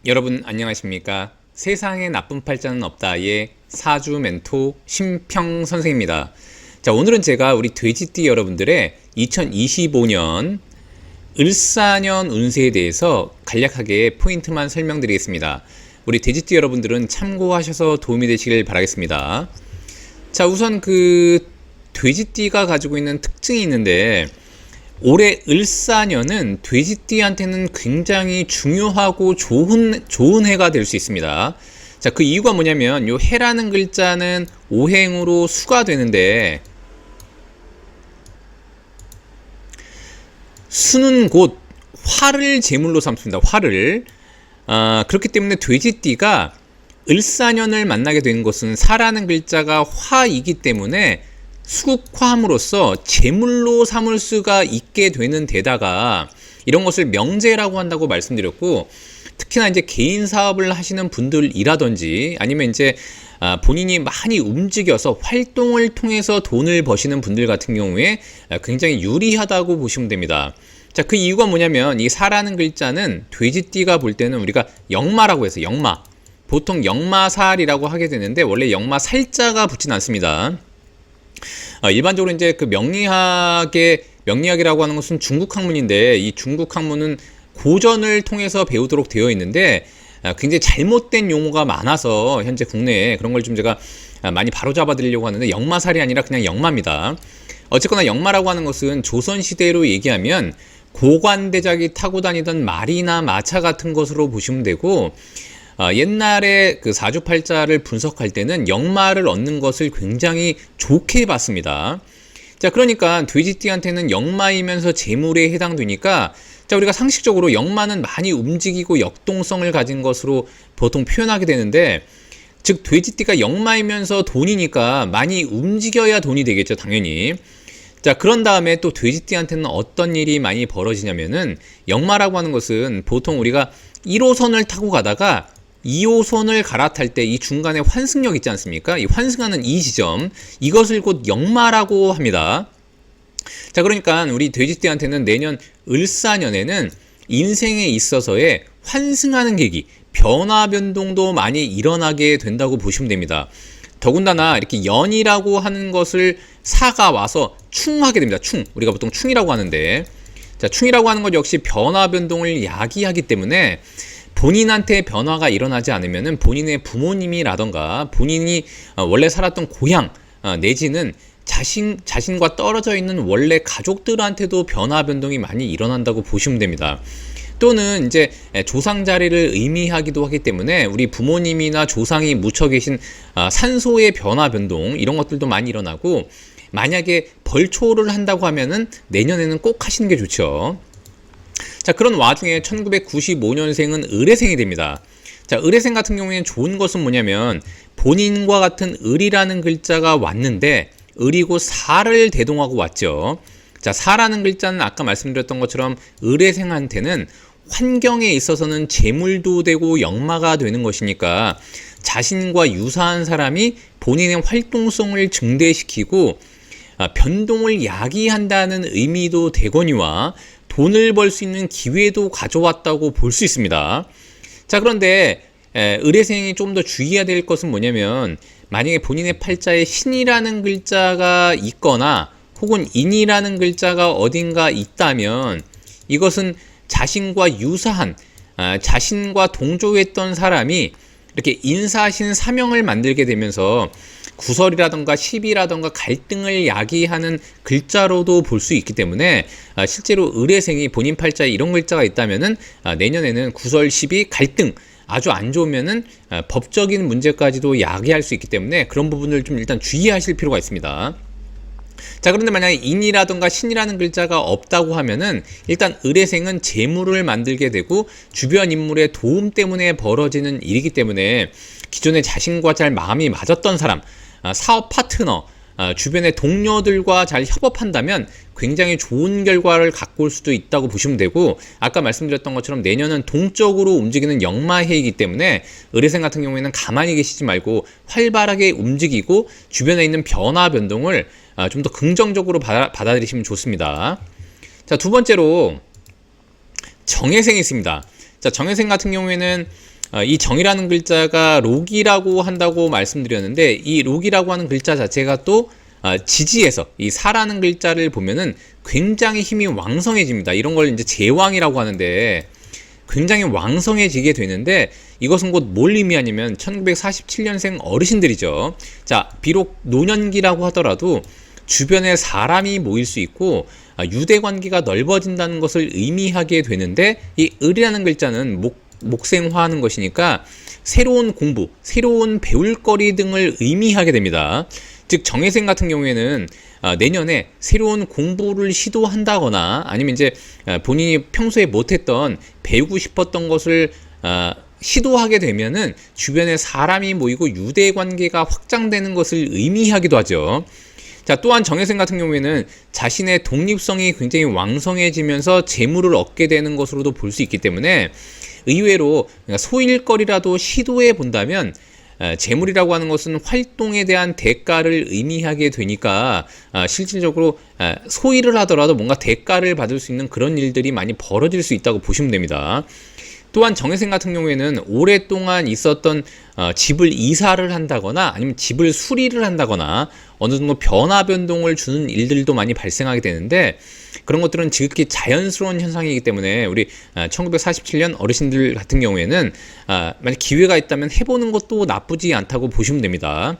여러분 안녕하십니까? 세상에 나쁜 팔자는 없다의 사주 멘토 심평 선생입니다. 자, 오늘은 제가 우리 돼지띠 여러분들의 2025년 을사년 운세에 대해서 간략하게 포인트만 설명드리겠습니다. 우리 돼지띠 여러분들은 참고하셔서 도움이 되시길 바라겠습니다. 자, 우선 돼지띠가 가지고 있는 특징이 있는데, 올해 을사년은 돼지띠한테는 굉장히 중요하고 좋은 해가 될 수 있습니다. 자, 그 이유가 뭐냐면, 요 해라는 글자는 오행으로 수가 되는데, 수는 곧 화를 제물로 삼습니다. 화를. 그렇기 때문에 돼지띠가 을사년을 만나게 되는 것은 사라는 글자가 화이기 때문에 수국화함으로써 제물로 삼을 수가 있게 되는 데다가, 이런 것을 명제라고 한다고 말씀드렸고, 특히나 이제 개인 사업을 하시는 분들이라든지 아니면 이제 본인이 많이 움직여서 활동을 통해서 돈을 버시는 분들 같은 경우에 굉장히 유리하다고 보시면 됩니다. 자, 그 이유가 뭐냐면, 이 사라는 글자는 돼지띠가 볼 때는 우리가 영마라고 해서 영마, 보통 영마살이라고 하게 되는데, 원래 영마살자가 붙진 않습니다. 일반적으로 이제 명리학이라고 하는 것은 중국 학문인데, 이 중국 학문은 고전을 통해서 배우도록 되어 있는데, 굉장히 잘못된 용어가 많아서 현재 국내에 그런 걸 좀 제가 많이 바로잡아 드리려고 하는데, 영마살이 아니라 그냥 영마입니다. 어쨌거나 영마라고 하는 것은 조선시대로 얘기하면 고관대작이 타고 다니던 말이나 마차 같은 것으로 보시면 되고, 옛날에 그 사주팔자를 분석할 때는 영마를 얻는 것을 굉장히 좋게 봤습니다. 자, 그러니까 돼지띠한테는 영마이면서 재물에 해당되니까, 자, 우리가 상식적으로 영마는 많이 움직이고 역동성을 가진 것으로 보통 표현하게 되는데, 즉 돼지띠가 영마이면서 돈이니까 많이 움직여야 돈이 되겠죠, 당연히. 자, 그런 다음에 또 돼지띠한테는 어떤 일이 많이 벌어지냐면은, 영마라고 하는 것은 보통 우리가 1호선을 타고 가다가 2호선을 갈아탈 때 이 중간에 환승역 있지 않습니까? 이 환승하는 이 지점, 이것을 곧 영마라고 합니다. 자, 그러니까 우리 돼지띠한테는 내년 을사년에는 인생에 있어서의 환승하는 계기, 변화 변동도 많이 일어나게 된다고 보시면 됩니다. 더군다나 이렇게 연이라고 하는 것을 사가 와서 충하게 됩니다. 우리가 보통 충이라고 하는데, 자, 충이라고 하는 것 역시 변화 변동을 야기하기 때문에, 본인한테 변화가 일어나지 않으면은 본인의 부모님이라던가 본인이 원래 살았던 고향 내지는 자신과 떨어져 있는 원래 가족들한테도 변화 변동이 많이 일어난다고 보시면 됩니다. 또는 이제 조상 자리를 의미하기도 하기 때문에 우리 부모님이나 조상이 묻혀 계신 산소의 변화 변동, 이런 것들도 많이 일어나고, 만약에 벌초를 한다고 하면은 내년에는 꼭 하시는 게 좋죠. 자, 그런 와중에 1995년생은 을해생이 됩니다. 자, 을해생 같은 경우에는 좋은 것은 뭐냐면, 본인과 같은 을이라는 글자가 왔는데 을이고 사를 대동하고 왔죠. 자, 사라는 글자는 아까 말씀드렸던 것처럼 을해생한테는 환경에 있어서는 재물도 되고 역마가 되는 것이니까, 자신과 유사한 사람이 본인의 활동성을 증대시키고 변동을 야기한다는 의미도 되거니와 돈을 벌 수 있는 기회도 가져왔다고 볼 수 있습니다. 자, 그런데 을해생이 좀 더 주의해야 될 것은 뭐냐면, 만약에 본인의 팔자에 신이라는 글자가 있거나 혹은 인이라는 글자가 어딘가 있다면, 이것은 자신과 유사한, 자신과 동조했던 사람이 이렇게 인사신 사명을 만들게 되면서 구설이라던가 시비라던가 갈등을 야기하는 글자로도 볼 수 있기 때문에, 실제로 을해생이 본인 팔자에 이런 글자가 있다면은 내년에는 구설, 시비, 갈등, 아주 안 좋으면은 법적인 문제까지도 야기할 수 있기 때문에 그런 부분을 좀 일단 주의하실 필요가 있습니다. 자, 그런데 만약에 인이라던가 신이라는 글자가 없다고 하면은, 일단 을해생은 재물을 만들게 되고 주변 인물의 도움 때문에 벌어지는 일이기 때문에, 기존에 자신과 잘 마음이 맞았던 사람, 사업 파트너, 주변의 동료들과 잘 협업한다면 굉장히 좋은 결과를 갖고 올 수도 있다고 보시면 되고, 아까 말씀드렸던 것처럼 내년은 동적으로 움직이는 역마해이기 때문에 을해생 같은 경우에는 가만히 계시지 말고 활발하게 움직이고 주변에 있는 변화 변동을 좀 더 긍정적으로 받아들이시면 좋습니다. 자, 두 번째로 정해생이 있습니다. 자, 정해생 같은 경우에는 이 정이라는 글자가 록이라고 한다고 말씀드렸는데, 이 록이라고 하는 글자 자체가 또 지지에서 이 사라는 글자를 보면은 굉장히 힘이 왕성해집니다. 이런 걸 이제 제왕이라고 하는데 굉장히 왕성해지게 되는데, 이것은 곧 뭘 의미하냐면 1947년생 어르신들이죠. 자, 비록 노년기라고 하더라도 주변에 사람이 모일 수 있고 유대 관계가 넓어진다는 것을 의미하게 되는데, 이 을이라는 글자는 목생화하는 것이니까 새로운 공부, 새로운 배울거리 등을 의미하게 됩니다. 즉 정혜생 같은 경우에는 내년에 새로운 공부를 시도한다거나 아니면 이제 본인이 평소에 못했던 배우고 싶었던 것을 시도하게 되면은 주변에 사람이 모이고 유대 관계가 확장되는 것을 의미하기도 하죠. 자, 또한 정혜생 같은 경우에는 자신의 독립성이 굉장히 왕성해지면서 재물을 얻게 되는 것으로도 볼 수 있기 때문에 의외로 소일거리라도 시도해 본다면 재물이라고 하는 것은 활동에 대한 대가를 의미하게 되니까 실질적으로 소일을 하더라도 뭔가 대가를 받을 수 있는 그런 일들이 많이 벌어질 수 있다고 보시면 됩니다. 또한 정혜생 같은 경우에는 오랫동안 있었던 집을 이사를 한다거나 아니면 집을 수리를 한다거나 어느 정도 변화 변동을 주는 일들도 많이 발생하게 되는데, 그런 것들은 지극히 자연스러운 현상이기 때문에 우리 1947년 어르신들 같은 경우에는 만약 기회가 있다면 해보는 것도 나쁘지 않다고 보시면 됩니다.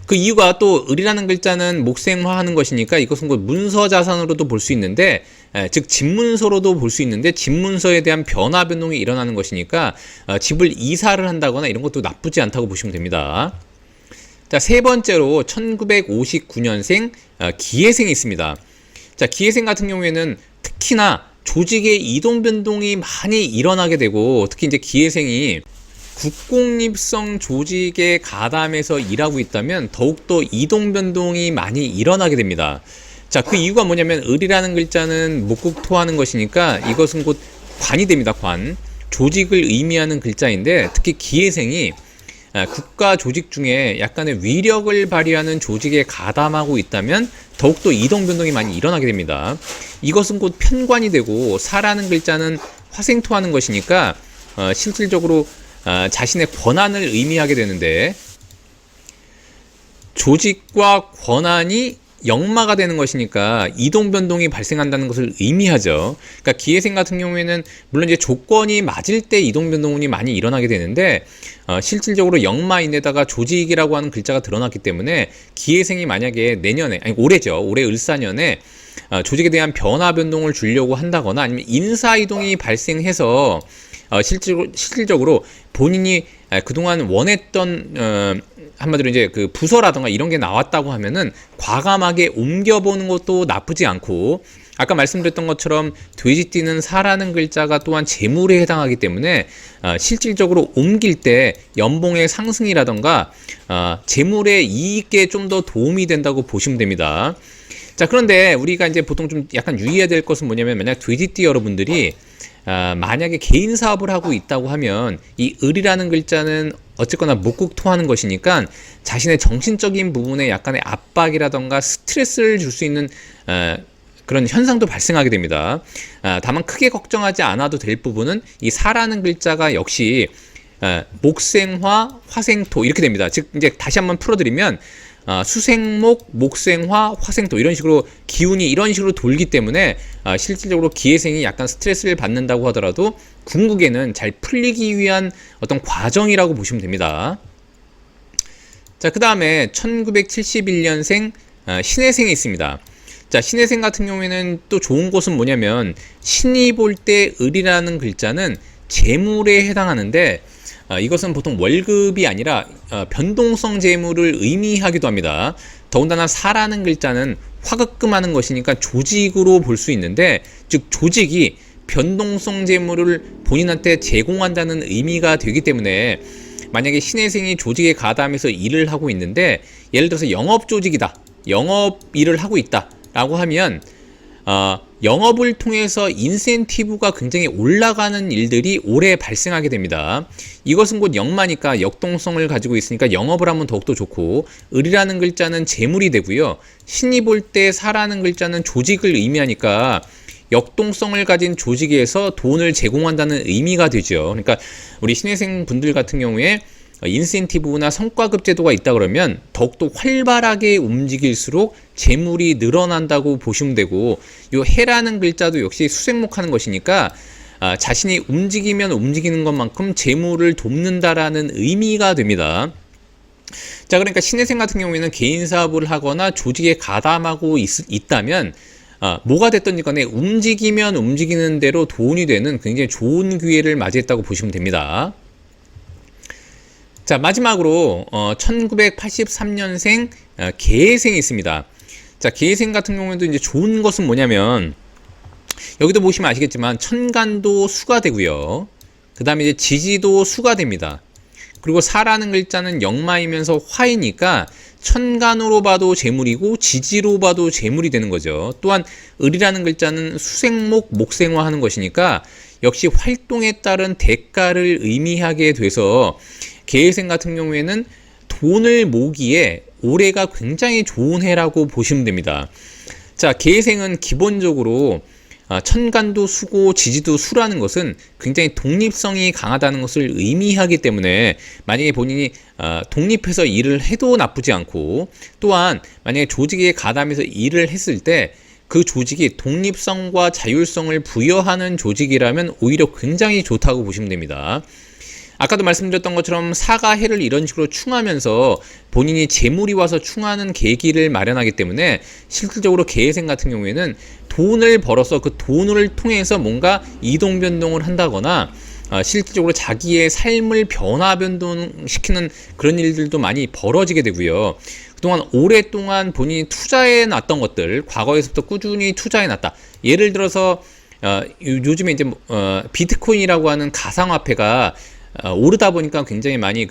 그 이유가 또 을이라는 글자는 목생화하는 것이니까 이것은 곧 문서자산으로도 볼 수 있는데, 즉 집문서로도 볼 수 있는데 집문서에 대한 변화 변동이 일어나는 것이니까 집을 이사를 한다거나 이런 것도 나쁘지 않다고 보시면 됩니다. 자, 세 번째로 1959년생 기해생이 있습니다. 자, 기해생 같은 경우에는 특히나 조직의 이동 변동이 많이 일어나게 되고, 특히 이제 기해생이 국공립성 조직에 가담해서 일하고 있다면 더욱더 이동 변동이 많이 일어나게 됩니다. 자, 그 이유가 뭐냐면 을이라는 글자는 목국토하는 것이니까 이것은 곧 관이 됩니다. 관. 조직을 의미하는 글자인데, 특히 기해생이 국가 조직 중에 약간의 위력을 발휘하는 조직에 가담하고 있다면 더욱더 이동 변동이 많이 일어나게 됩니다. 이것은 곧 편관이 되고, 사라는 글자는 화생토하는 것이니까 실질적으로 자신의 권한을 의미하게 되는데, 조직과 권한이 역마가 되는 것이니까 이동 변동이 발생한다는 것을 의미하죠. 그러니까 기해생 같은 경우에는 물론 이제 조건이 맞을 때 이동 변동이 많이 일어나게 되는데, 실질적으로 역마인에다가 조직이라고 하는 글자가 드러났기 때문에 기해생이 만약에 내년에, 아니 올해죠, 올해 을사년에 조직에 대한 변화 변동을 주려고 한다거나 아니면 인사 이동이 발생해서 실질적으로 본인이 그동안 원했던 한마디로 이제 그 부서라든가 이런 게 나왔다고 하면은 과감하게 옮겨보는 것도 나쁘지 않고, 아까 말씀드렸던 것처럼 돼지띠는 사라는 글자가 또한 재물에 해당하기 때문에 실질적으로 옮길 때 연봉의 상승이라든가 재물의 이익에 좀 더 도움이 된다고 보시면 됩니다. 자, 그런데 우리가 이제 보통 좀 약간 유의해야 될 것은 뭐냐면, 만약 돼지띠 여러분들이 만약에 개인 사업을 하고 있다고 하면 이 을이라는 글자는 어쨌거나 목국토하는 것이니까 자신의 정신적인 부분에 약간의 압박이라던가 스트레스를 줄 수 있는 그런 현상도 발생하게 됩니다. 다만 크게 걱정하지 않아도 될 부분은 이 사라는 글자가 역시 목생화, 화생토 이렇게 됩니다. 즉 이제 다시 한번 풀어드리면 수생목, 목생화, 화생토 이런 식으로 기운이 이런 식으로 돌기 때문에 실질적으로 기해생이 약간 스트레스를 받는다고 하더라도 궁극에는 잘 풀리기 위한 어떤 과정이라고 보시면 됩니다. 자, 그 다음에 1971년생 신해생이 있습니다. 자, 신해생 같은 경우에는 또 좋은 것은 뭐냐면, 신이 볼 때 을이라는 글자는 재물에 해당하는데, 이것은 보통 월급이 아니라 변동성 재물을 의미하기도 합니다. 더군다나 사라는 글자는 화급금하는 것이니까 조직으로 볼 수 있는데, 즉 조직이 변동성 재물을 본인한테 제공한다는 의미가 되기 때문에, 만약에 신해생이 조직에 가담해서 일을 하고 있는데, 예를 들어서 영업 조직이다, 영업 일을 하고 있다 라고 하면 영업을 통해서 인센티브가 굉장히 올라가는 일들이 올해 발생하게 됩니다. 이것은 곧 역마니까 역동성을 가지고 있으니까 영업을 하면 더욱더 좋고, 을이라는 글자는 재물이 되고요, 신이 볼 때 사라는 글자는 조직을 의미하니까 역동성을 가진 조직에서 돈을 제공한다는 의미가 되죠. 그러니까 우리 신입생 분들 같은 경우에 인센티브나 성과급 제도가 있다 그러면 더욱더 활발하게 움직일수록 재물이 늘어난다고 보시면 되고, 요 해라는 글자도 역시 수생목하는 것이니까 자신이 움직이면 움직이는 것만큼 재물을 돕는다라는 의미가 됩니다. 자, 그러니까 신혜생 같은 경우에는 개인 사업을 하거나 조직에 가담하고 있다면 뭐가 됐든지 간에 움직이면 움직이는 대로 돈이 되는 굉장히 좋은 기회를 맞이했다고 보시면 됩니다. 자, 마지막으로 1983년생 계생이 있습니다. 자, 계생 같은 경우에도 이제 좋은 것은 뭐냐면, 여기도 보시면 아시겠지만 천간도 수가 되고요. 그 다음에 이제 지지도 수가 됩니다. 그리고 사라는 글자는 역마이면서 화이니까 천간으로 봐도 재물이고 지지로 봐도 재물이 되는 거죠. 또한 을이라는 글자는 수생목 목생화하는 것이니까 역시 활동에 따른 대가를 의미하게 돼서 계생 같은 경우에는 돈을 모기에 올해가 굉장히 좋은 해라고 보시면 됩니다. 자, 계생은 기본적으로 천간도 수고 지지도 수라는 것은 굉장히 독립성이 강하다는 것을 의미하기 때문에 만약에 본인이 독립해서 일을 해도 나쁘지 않고, 또한 만약에 조직에 가담해서 일을 했을 때 그 조직이 독립성과 자율성을 부여하는 조직이라면 오히려 굉장히 좋다고 보시면 됩니다. 아까도 말씀드렸던 것처럼 사가 해를 이런 식으로 충하면서 본인이 재물이 와서 충하는 계기를 마련하기 때문에 실질적으로 계생 같은 경우에는 돈을 벌어서 그 돈을 통해서 뭔가 이동 변동을 한다거나 실질적으로 자기의 삶을 변화 변동시키는 그런 일들도 많이 벌어지게 되고요. 그동안 오랫동안 본인이 투자해 놨던 것들, 과거에서부터 꾸준히 투자해 놨다. 예를 들어서 요즘에 이제 비트코인이라고 하는 가상화폐가 오르다 보니까 굉장히 많이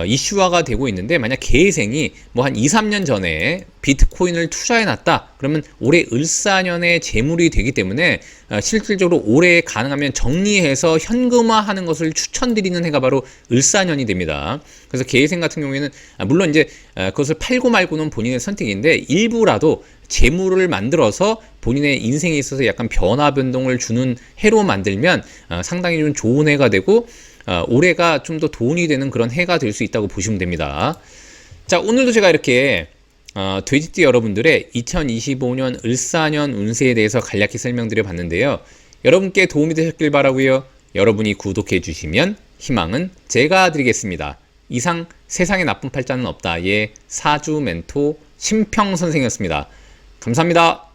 이슈화가 되고 있는데, 만약 계생이 뭐 한 2, 3년 전에 비트코인을 투자해 놨다 그러면 올해 을사년에 재물이 되기 때문에 실질적으로 올해 가능하면 정리해서 현금화하는 것을 추천드리는 해가 바로 을사년이 됩니다. 그래서 계생 같은 경우에는 물론 이제 그것을 팔고 말고는 본인의 선택인데, 일부라도 재물을 만들어서 본인의 인생에 있어서 약간 변화 변동을 주는 해로 만들면 상당히 좀 좋은 해가 되고, 올해가 좀 더 돈이 되는 그런 해가 될 수 있다고 보시면 됩니다. 자, 오늘도 제가 이렇게 돼지띠 여러분들의 2025년 을사년 운세에 대해서 간략히 설명드려 봤는데요. 여러분께 도움이 되셨길 바라고요. 여러분이 구독해 주시면 희망은 제가 드리겠습니다. 이상 세상에 나쁜 팔자는 없다의 사주 멘토 심평 선생이었습니다. 감사합니다.